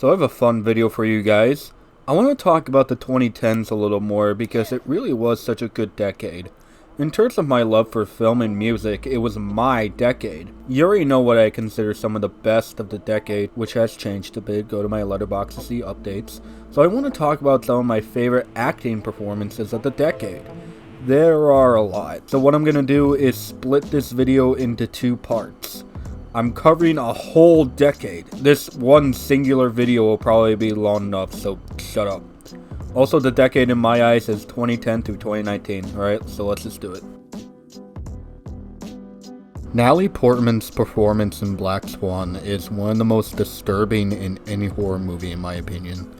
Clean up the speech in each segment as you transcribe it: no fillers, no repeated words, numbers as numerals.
So I have a fun video for you guys. I want to talk about the 2010s a little more because it really was such a good decade. In terms of my love for film and music, it was my decade. You already know what I consider some of the best of the decade, which has changed a bit. Go to my Letterboxd to see updates. So I want to talk about some of my favorite acting performances of the decade. There are a lot. So what I'm going to do is split this video into two parts. I'm covering a whole decade. This one singular video will probably be long enough, so shut up. Also, the decade in my eyes is 2010 through 2019, alright? So let's just do it. Natalie Portman's performance in Black Swan is one of the most disturbing in any horror movie in my opinion.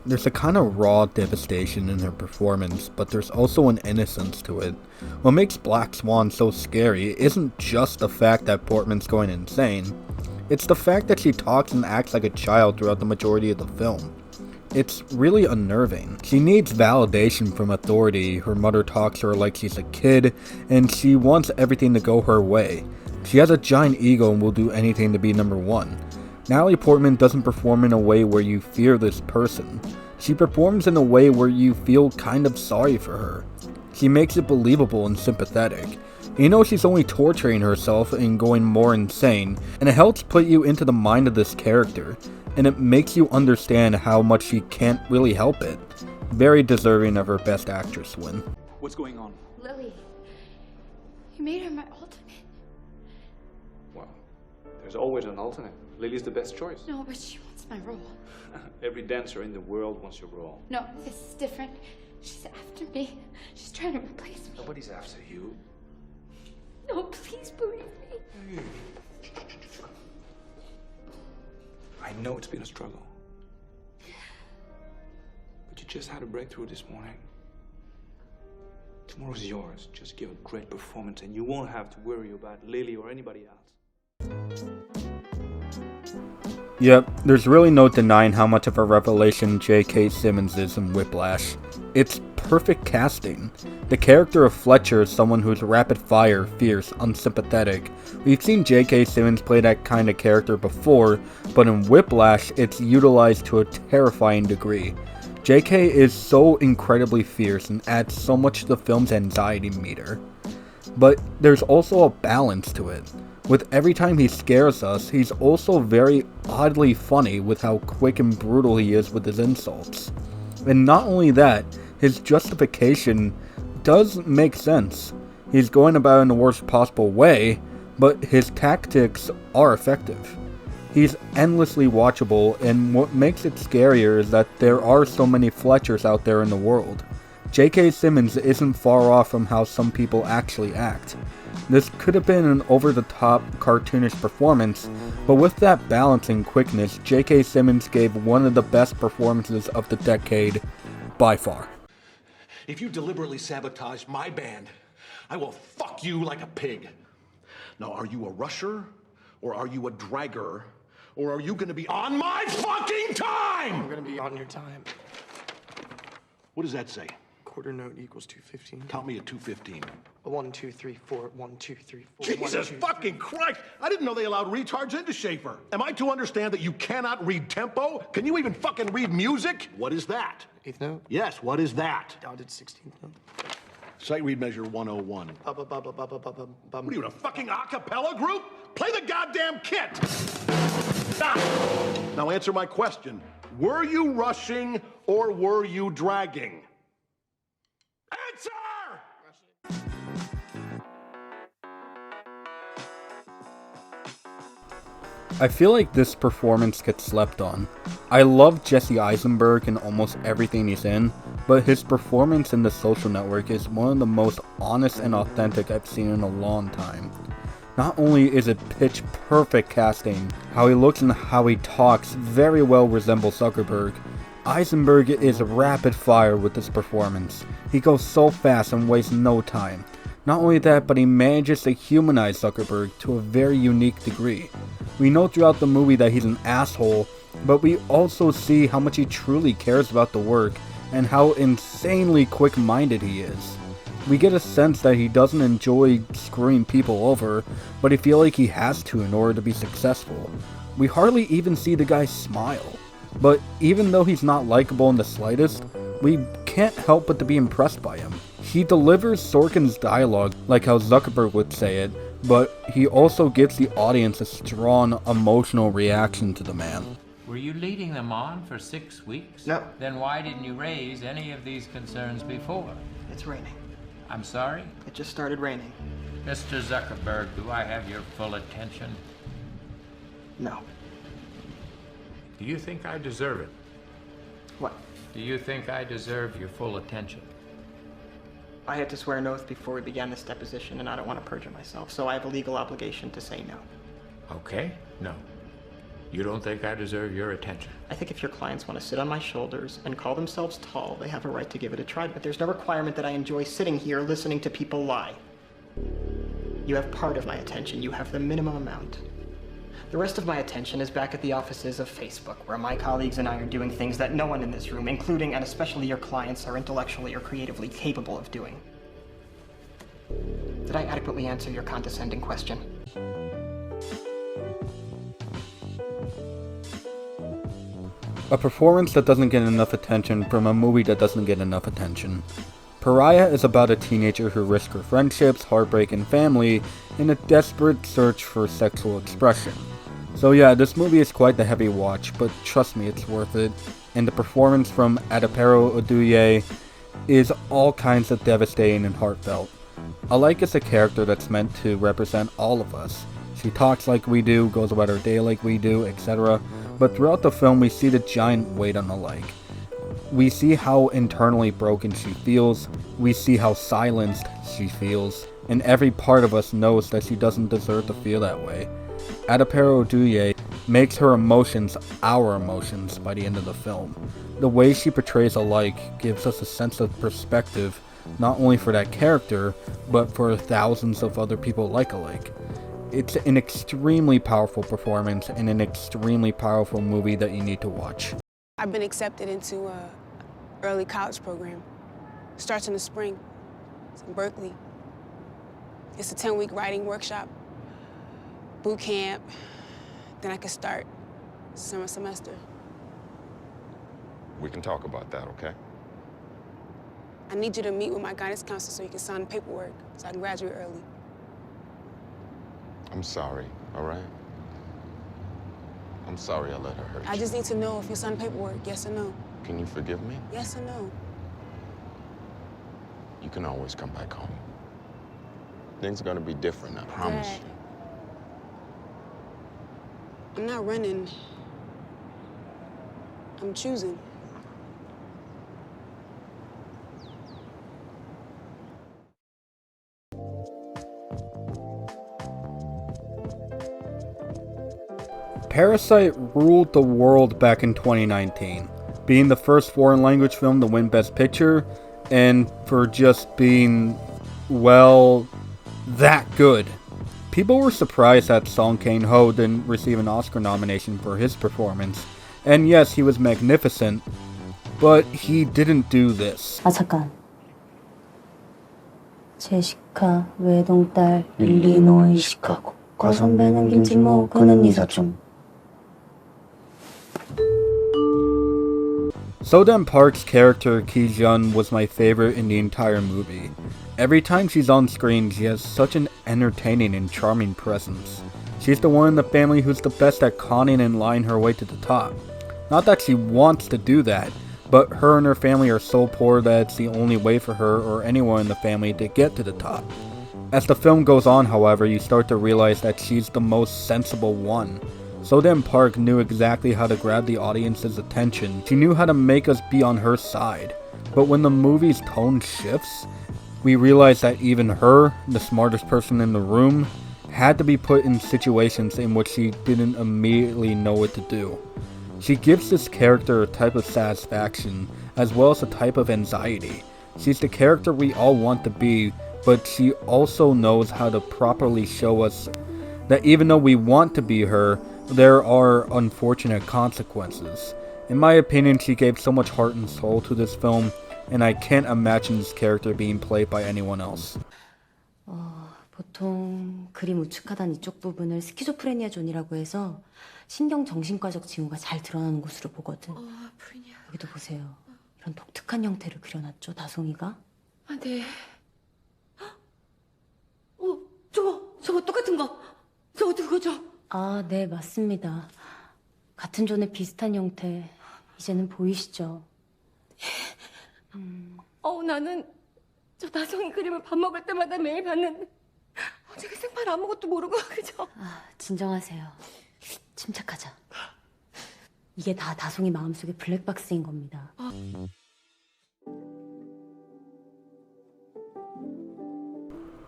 There's a kind of raw devastation in her performance, but there's also an innocence to it. What makes Black Swan so scary isn't just the fact that Portman's going insane, it's the fact that she talks and acts like a child throughout the majority of the film. It's really unnerving. She needs validation from authority, her mother talks to her like she's a kid, and she wants everything to go her way. She has a giant ego and will do anything to be number one. Natalie Portman doesn't perform in a way where you fear this person. She performs in a way where you feel kind of sorry for her. She makes it believable and sympathetic. You know she's only torturing herself and going more insane, and it helps put you into the mind of this character, and it makes you understand how much she can't really help it. Very deserving of her Best Actress win. What's going on? Lily, you made her my alternate. Well, there's always an alternate. Lily's the best choice. No, but she wants my role. Every dancer in the world wants your role. No, this is different. She's after me. She's trying to replace me. Nobody's after you. No, please believe me. I know it's been a struggle. But you just had a breakthrough this morning. Tomorrow's yours. Just give a great performance and you won't have to worry about Lily or anybody else. Yep, there's really no denying how much of a revelation J.K. Simmons is in Whiplash. It's perfect casting. The character of Fletcher is someone who's rapid fire, fierce, unsympathetic. We've seen J.K. Simmons play that kind of character before, but in Whiplash, it's utilized to a terrifying degree. J.K. is so incredibly fierce and adds so much to the film's anxiety meter. But there's also a balance to it. With every time he scares us, he's also very oddly funny with how quick and brutal he is with his insults. And not only that, his justification does make sense. He's going about it in the worst possible way, but his tactics are effective. He's endlessly watchable, and what makes it scarier is that there are so many Fletchers out there in the world. J.K. Simmons isn't far off from how some people actually act. This could have been an over-the-top, cartoonish performance, but with that balance and quickness, J.K. Simmons gave one of the best performances of the decade, by far. If you deliberately sabotage my band, I will fuck you like a pig. Now, are you a rusher, or are you a dragger, or are you gonna be on my fucking time? I'm gonna be on your time. What does that say? Quarter note equals 215. Count me at 215. 1, 2, 3, 4. 1, 2, 3, 4. Jesus fucking Christ! I didn't know they allowed retards into Schaefer. Am I to understand that you cannot read tempo? Can you even fucking read music? What is that? Eighth note. Yes, what is that? Dotted 16th note. Sight read measure 101. What are you, in a fucking a cappella group? Play the goddamn kit! Stop! Now answer my question. Were you rushing or were you dragging? Answer! I feel like this performance gets slept on. I love Jesse Eisenberg in almost everything he's in, but his performance in The Social Network is one of the most honest and authentic I've seen in a long time. Not only is it pitch perfect casting, how he looks and how he talks very well resemble Zuckerberg. Eisenberg is rapid fire with this performance. He goes so fast and wastes no time. Not only that, but he manages to humanize Zuckerberg to a very unique degree. We know throughout the movie that he's an asshole, but we also see how much he truly cares about the work and how insanely quick-minded he is. We get a sense that he doesn't enjoy screwing people over, but he feels like he has to in order to be successful. We hardly even see the guy smile. But even though he's not likable in the slightest, we can't help but to be impressed by him. He delivers Sorkin's dialogue like how Zuckerberg would say it, but he also gives the audience a strong emotional reaction to the man. Were you leading them on for 6 weeks? No. Then why didn't you raise any of these concerns before? It's raining. I'm sorry? It just started raining. Mr. Zuckerberg, do I have your full attention? No. Do you think I deserve it? What? Do you think I deserve your full attention? I had to swear an oath before we began this deposition, and I don't want to perjure myself, so I have a legal obligation to say no. Okay, no. You don't think I deserve your attention? I think if your clients want to sit on my shoulders and call themselves tall, they have a right to give it a try, but there's no requirement that I enjoy sitting here listening to people lie. You have part of my attention. You have the minimum amount. The rest of my attention is back at the offices of Facebook, where my colleagues and I are doing things that no one in this room, including and especially your clients, are intellectually or creatively capable of doing. Did I adequately answer your condescending question? A performance that doesn't get enough attention from a movie that doesn't get enough attention. Pariah is about a teenager who risks her friendships, heartbreak, and family in a desperate search for sexual expression. So yeah, this movie is quite the heavy watch, but trust me, it's worth it. And the performance from Adepero Oduye is all kinds of devastating and heartfelt. Alike is a character that's meant to represent all of us. She talks like we do, goes about her day like we do, etc. But throughout the film, we see the giant weight on Alike. We see how internally broken she feels, we see how silenced she feels, and every part of us knows that she doesn't deserve to feel that way. Adepero Oduye makes her emotions our emotions by the end of the film. The way she portrays Alike gives us a sense of perspective, not only for that character, but for thousands of other people like Alike. It's an extremely powerful performance and an extremely powerful movie that you need to watch. I've been accepted into an early college program. Starts in the spring. It's in Berkeley. It's a 10-week writing workshop, boot camp. Then I can start summer semester. We can talk about that, okay? I need you to meet with my guidance counselor so you can sign the paperwork so I can graduate early. I'm sorry, all right? I'm sorry I let her hurt you. I just need to know if you sign the paperwork, yes or no. Can you forgive me? Yes or no. You can always come back home. Things are gonna be different, I promise Dad, you. I'm not running. I'm choosing. Parasite ruled the world back in 2019, being the first foreign language film to win Best Picture, and for just being, well, that good. People were surprised that Song Kang-ho didn't receive an Oscar nomination for his performance, and yes, he was magnificent, but he didn't do this. 아 잠깐. 제시카 외동딸 일리노이 시카고 과선배는 김진모 그는 이사촌. Sodam Park's character Ki-jun was my favorite in the entire movie. Every time she's on screen, she has such an entertaining and charming presence. She's the one in the family who's the best at conning and lying her way to the top. Not that she wants to do that, but her and her family are so poor that it's the only way for her or anyone in the family to get to the top. As the film goes on, however, you start to realize that she's the most sensible one. Sodam Park knew exactly how to grab the audience's attention. She knew how to make us be on her side. But when the movie's tone shifts, we realize that even her, the smartest person in the room, had to be put in situations in which she didn't immediately know what to do. She gives this character a type of satisfaction, as well as a type of anxiety. She's the character we all want to be, but she also knows how to properly show us that even though we want to be her, there are unfortunate consequences. In my opinion, she gave so much heart and soul to this film, and I can't imagine this character being played by anyone else. 보통 그림 우측하단 이쪽 부분을 스키조프레니아 존이라고 해서 신경정신과적 징후가 잘 드러나는 곳으로 보거든. 여기도 보세요. 이런 독특한 형태를 그려놨죠, 다송이가? 아, 네. 저거 똑같은 거. 저것도 그거죠? 아, 네, 맞습니다. 같은 존의 비슷한 형태, 이제는 보이시죠? 나는 저 나성이 그림을 밥 먹을 때마다 매일 봤는데 제가 생판 아무것도 모르고 그죠? 아, 진정하세요. 침착하자. 이게 다 다송이 마음속의 블랙박스인 겁니다.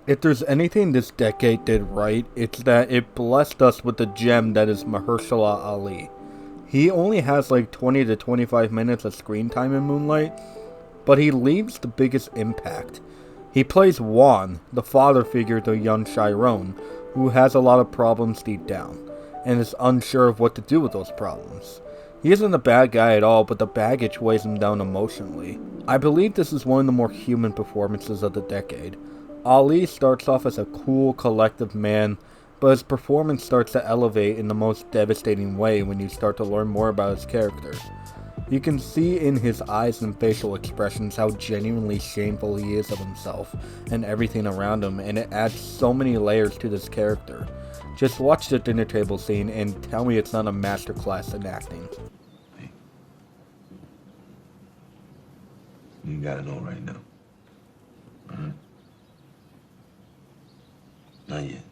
If there's anything this decade did right, it's that it blessed us with the gem that is Mahershala Ali. He only has like 20 to 25 minutes of screen time in Moonlight, but he leaves the biggest impact. He plays Juan, the father figure to young Chiron, who has a lot of problems deep down, and is unsure of what to do with those problems. He isn't a bad guy at all, but the baggage weighs him down emotionally. I believe this is one of the more human performances of the decade. Ali starts off as a cool, collective man, but his performance starts to elevate in the most devastating way when you start to learn more about his character. You can see in his eyes and facial expressions how genuinely shameful he is of himself and everything around him, and it adds so many layers to this character. Just watch the dinner table scene and tell me it's not a masterclass in acting. Hey. You gotta know right now. Alright? Not yet.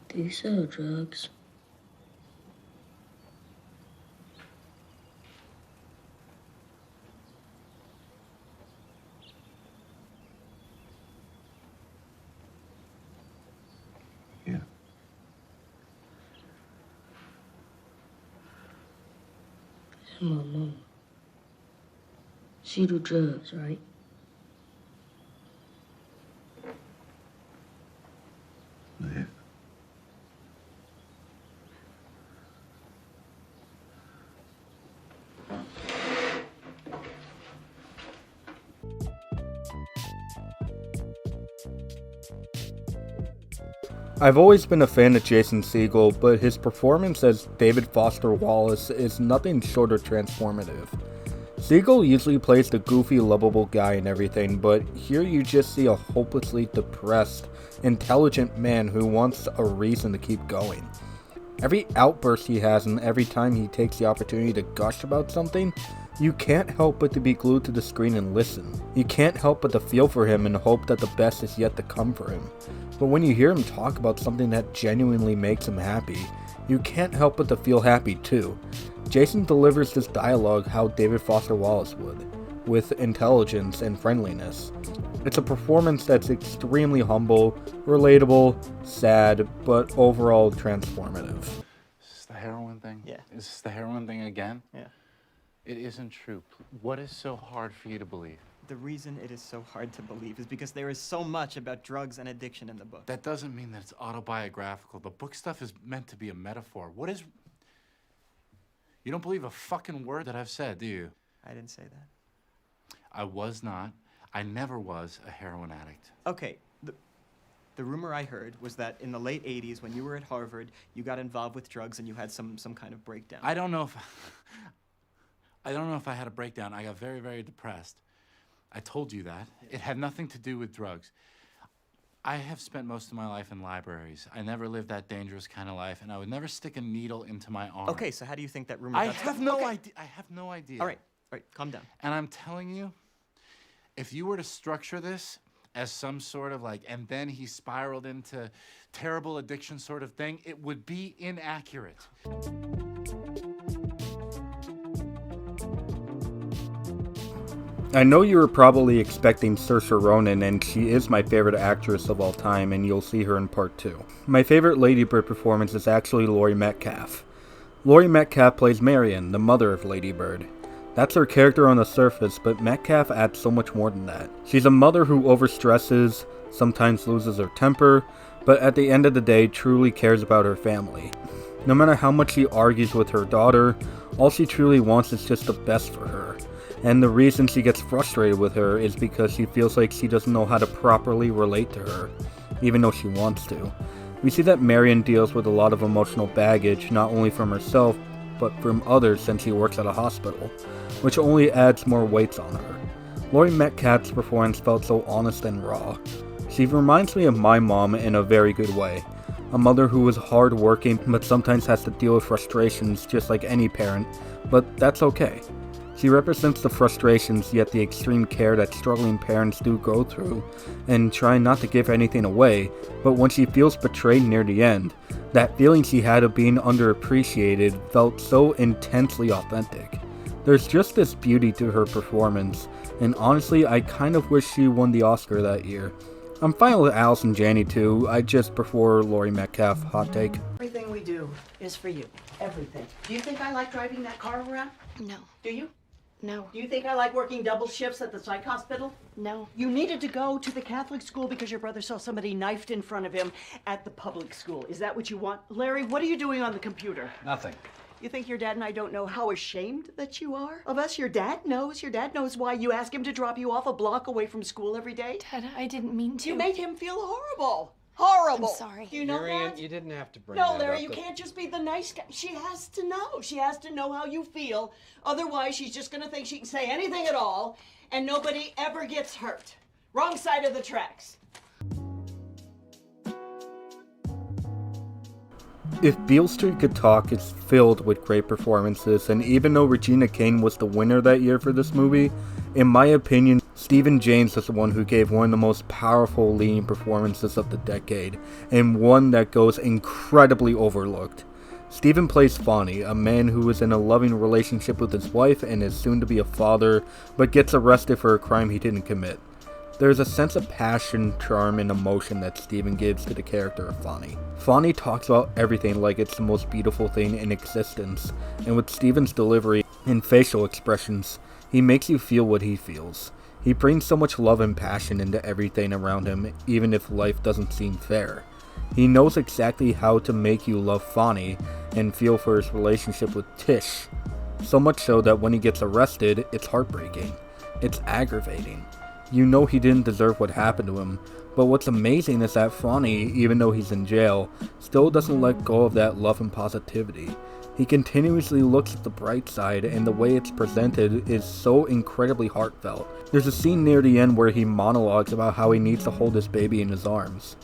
Do you sell drugs? Yeah. Mom. She do drugs, right? Yeah. I've always been a fan of Jason Segel, but his performance as David Foster Wallace is nothing short of transformative. Segel usually plays the goofy, lovable guy and everything, but here you just see a hopelessly depressed, intelligent man who wants a reason to keep going. Every outburst he has and every time he takes the opportunity to gush about something, you can't help but to be glued to the screen and listen. You can't help but to feel for him and hope that the best is yet to come for him. But when you hear him talk about something that genuinely makes him happy, you can't help but to feel happy too. Jason delivers this dialogue how David Foster Wallace would, with intelligence and friendliness. It's a performance that's extremely humble, relatable, sad, but overall transformative. Is this the heroin thing? Yeah. Is this the heroin thing again? Yeah. It isn't true. What is so hard for you to believe? The reason it is so hard to believe is because there is so much about drugs and addiction in the book. That doesn't mean that it's autobiographical. The book stuff is meant to be a metaphor. What is... You don't believe a fucking word that I've said, do you? I didn't say that. I was not. I never was a heroin addict. Okay, the rumor I heard was that in the late 80s, when you were at Harvard, you got involved with drugs and you had some kind of breakdown. I don't know if I had a breakdown. I got very, very depressed. I told you that. It had nothing to do with drugs. I have spent most of my life in libraries. I never lived that dangerous kind of life, and I would never stick a needle into my arm. Okay, so how do you think that rumor I got have no idea. I have no idea. All right, calm down. And I'm telling you, if you were to structure this as some sort of like, and then he spiraled into terrible addiction sort of thing, it would be inaccurate. I know you were probably expecting Saoirse Ronan, and she is my favorite actress of all time, and you'll see her in part 2. My favorite Lady Bird performance is actually Laurie Metcalf. Laurie Metcalf plays Marion, the mother of Lady Bird. That's her character on the surface, but Metcalf adds so much more than that. She's a mother who overstresses, sometimes loses her temper, but at the end of the day truly cares about her family. No matter how much she argues with her daughter, all she truly wants is just the best for her. And the reason she gets frustrated with her is because she feels like she doesn't know how to properly relate to her, even though she wants to. We see that Marion deals with a lot of emotional baggage, not only from herself, but from others since she works at a hospital, which only adds more weights on her. Laurie Metcalf's performance felt so honest and raw. She reminds me of my mom in a very good way. A mother who is hard-working but sometimes has to deal with frustrations just like any parent, but that's okay. She represents the frustrations yet the extreme care that struggling parents do go through, and trying not to give anything away, but when she feels betrayed near the end, that feeling she had of being underappreciated felt so intensely authentic. There's just this beauty to her performance, and honestly I kind of wish she won the Oscar that year. I'm fine with Allison Janney too, I just prefer Laurie Metcalf, hot take. Everything we do is for you. Everything. Do you think I like driving that car around? No. Do you? No. Do you think I like working double shifts at the psych hospital? No. You needed to go to the Catholic school because your brother saw somebody knifed in front of him at the public school. Is that what you want? Larry, what are you doing on the computer? Nothing. You think your dad and I don't know how ashamed that you are of us? Your dad knows. Your dad knows why you ask him to drop you off a block away from school every day. Dad, I didn't mean to. You made him feel horrible. Horrible. I'm sorry. You know Marion, that? you didn't have to bring No, that Larry, up. you can't just be the nice guy. She has to know. She has to know how you feel. Otherwise, she's just going to think she can say anything at all, and nobody ever gets hurt. Wrong side of the tracks. If Beale Street Could Talk is filled with great performances, and even though Regina King was the winner that year for this movie, in my opinion, Stephen James is the one who gave one of the most powerful leading performances of the decade, and one that goes incredibly overlooked. Stephen plays Fonny, a man who is in a loving relationship with his wife and is soon to be a father, but gets arrested for a crime he didn't commit. There's a sense of passion, charm, and emotion that Stephen gives to the character of Fonny. Fonny talks about everything like it's the most beautiful thing in existence, and with Stephen's delivery and facial expressions, he makes you feel what he feels. He brings so much love and passion into everything around him, even if life doesn't seem fair. He knows exactly how to make you love Fonny and feel for his relationship with Tish. So much so that when he gets arrested, it's heartbreaking. It's aggravating. You know he didn't deserve what happened to him, but what's amazing is that Fonny, even though he's in jail, still doesn't let go of that love and positivity. He continuously looks at the bright side, and the way it's presented is so incredibly heartfelt. There's a scene near the end where he monologues about how he needs to hold his baby in his arms.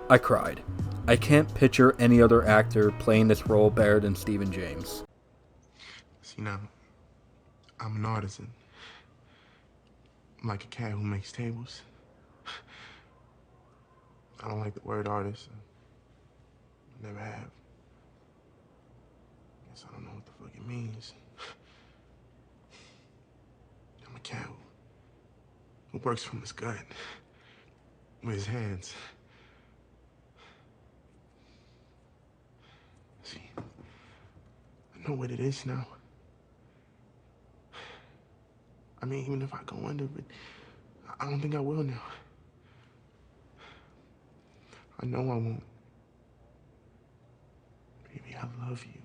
I cried. I can't picture any other actor playing this role better than Stephen James. See now, I'm an artisan. I'm like a cat who makes tables. I don't like the word artist. Never have. Guess I don't know what the fuck it means. I'm a cat who works from his gut, with his hands. See, I know what it is now. I mean, even if I go under, but I don't think I will now. I know I won't. Baby, I love you.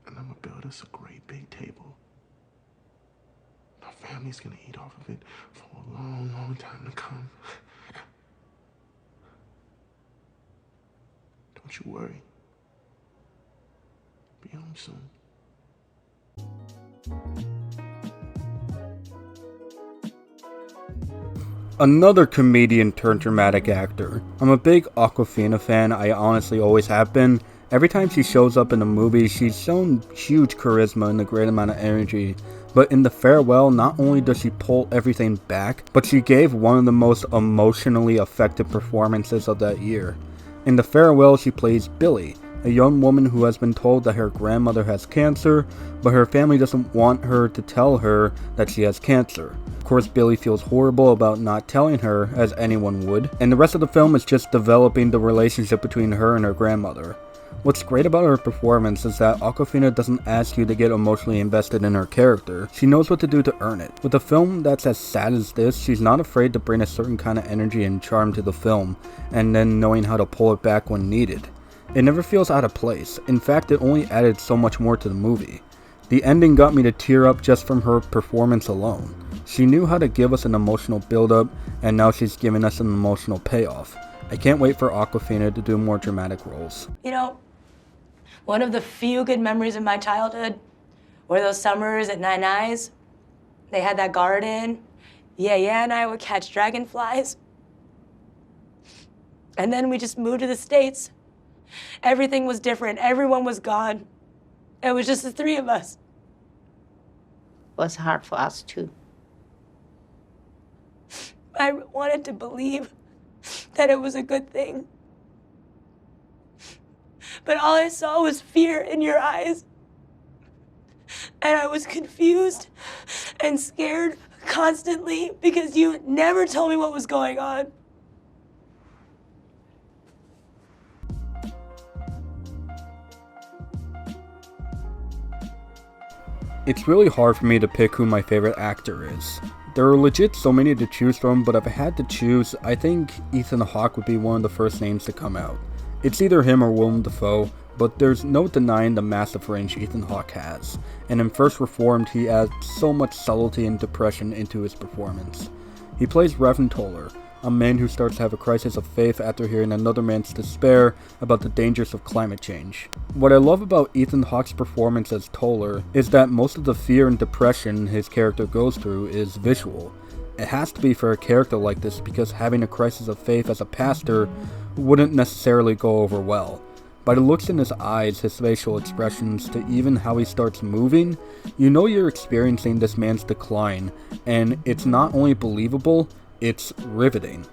And I'm gonna build us a great big table. Our family's gonna eat off of it for a long, long time to come. Don't you worry. Be home soon. Another comedian turned dramatic actor. I'm a big Awkwafina fan, I honestly always have been. Every time she shows up in a movie, she's shown huge charisma and a great amount of energy. But in The Farewell, not only does she pull everything back, but she gave one of the most emotionally effective performances of that year. In The Farewell, she plays Billy, a young woman who has been told that her grandmother has cancer, but her family doesn't want her to tell her that she has cancer. Of course, Billy feels horrible about not telling her, as anyone would, and the rest of the film is just developing the relationship between her and her grandmother. What's great about her performance is that Awkwafina doesn't ask you to get emotionally invested in her character, she knows what to do to earn it. With a film that's as sad as this, she's not afraid to bring a certain kind of energy and charm to the film, and then knowing how to pull it back when needed. It never feels out of place, in fact it only added so much more to the movie. The ending got me to tear up just from her performance alone. She knew how to give us an emotional build-up, and now she's giving us an emotional payoff. I can't wait for Awkwafina to do more dramatic roles. You know, one of the few good memories of my childhood were those summers at Nine Eyes. They had that garden. Yeah, and I would catch dragonflies. And then we just moved to the States. Everything was different. Everyone was gone. It was just the three of us. It was hard for us, too. I wanted to believe that it was a good thing. But all I saw was fear in your eyes. And I was confused and scared constantly because you never told me what was going on. It's really hard for me to pick who my favorite actor is. There are legit so many to choose from, but if I had to choose, I think Ethan Hawke would be one of the first names to come out. It's either him or Willem Dafoe, but there's no denying the massive range Ethan Hawke has, and in First Reformed he adds so much subtlety and depression into his performance. He plays Reverend Toller, a man who starts to have a crisis of faith after hearing another man's despair about the dangers of climate change. What I love about Ethan Hawke's performance as Toller is that most of the fear and depression his character goes through is visual. It has to be for a character like this because having a crisis of faith as a pastor wouldn't necessarily go over well. By the looks in his eyes, his facial expressions, to even how he starts moving, you know you're experiencing this man's decline, and it's not only believable, it's riveting.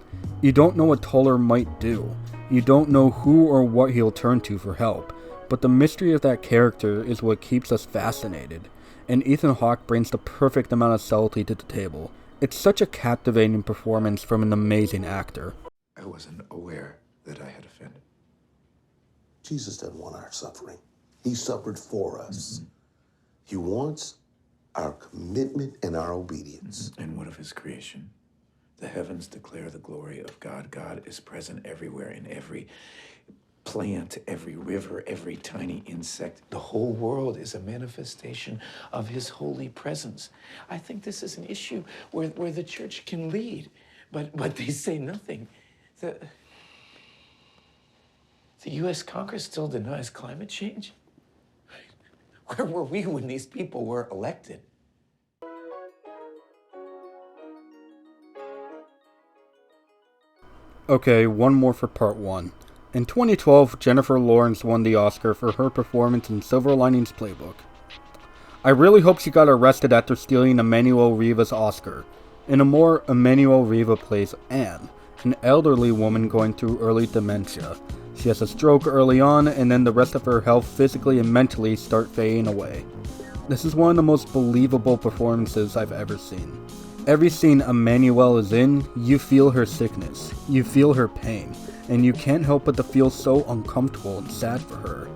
You don't know what Toller might do. You don't know who or what he'll turn to for help. But the mystery of that character is what keeps us fascinated. And Ethan Hawke brings the perfect amount of subtlety to the table. It's such a captivating performance from an amazing actor. I wasn't aware that I had offended. Jesus doesn't want our suffering. He suffered for us. He wants our commitment and our obedience. And what of his creation? The heavens declare the glory of God. God is present everywhere, in every plant, every river, every tiny insect. The whole world is a manifestation of his holy presence. I think this is an issue where the church can lead, but they say nothing. The U.S. Congress still denies climate change? Where were we when these people were elected? Okay, one more for part 1. In 2012, Jennifer Lawrence won the Oscar for her performance in Silver Linings Playbook. I really hope she got arrested after stealing Emmanuel Riva's Oscar. In Amore, Emmanuel Riva plays Anne, an elderly woman going through early dementia. She has a stroke early on, and then the rest of her health physically and mentally start fading away. This is one of the most believable performances I've ever seen. Every scene Emmanuel is in, you feel her sickness, you feel her pain, and you can't help but to feel so uncomfortable and sad for her.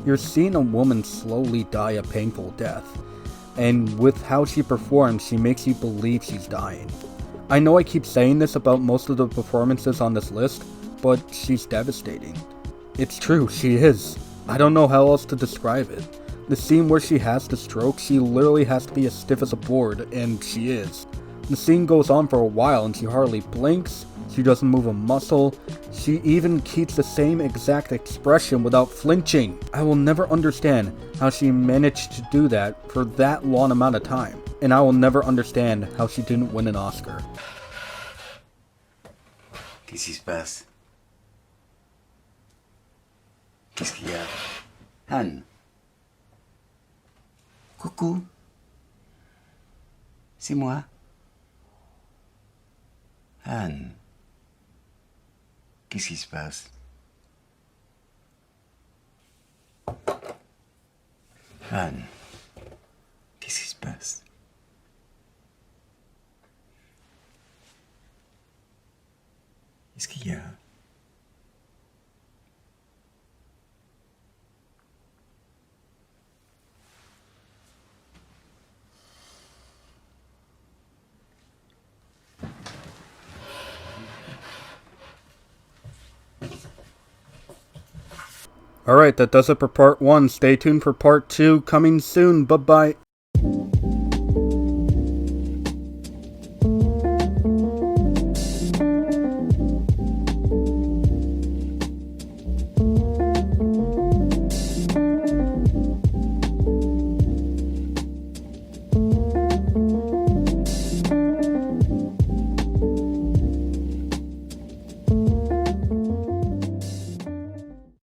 You're seeing a woman slowly die a painful death, and with how she performs, she makes you believe she's dying. I know I keep saying this about most of the performances on this list, but she's devastating. It's true, she is. I don't know how else to describe it. The scene where she has the stroke, she literally has to be as stiff as a board, and she is. The scene goes on for a while and she hardly blinks, she doesn't move a muscle, she even keeps the same exact expression without flinching. I will never understand how she managed to do that for that long amount of time, and I will never understand how she didn't win an Oscar. Qu'est-ce qui se passe? Qu'est-ce qu'il y a? Anne? Coucou? C'est moi. Anne, qu'est-ce qui se passe? Anne, qu'est-ce qui se passe? Qu'est-ce qu'il y a? Alright, that does it for part 1. Stay tuned for part 2 coming soon. Bye-bye.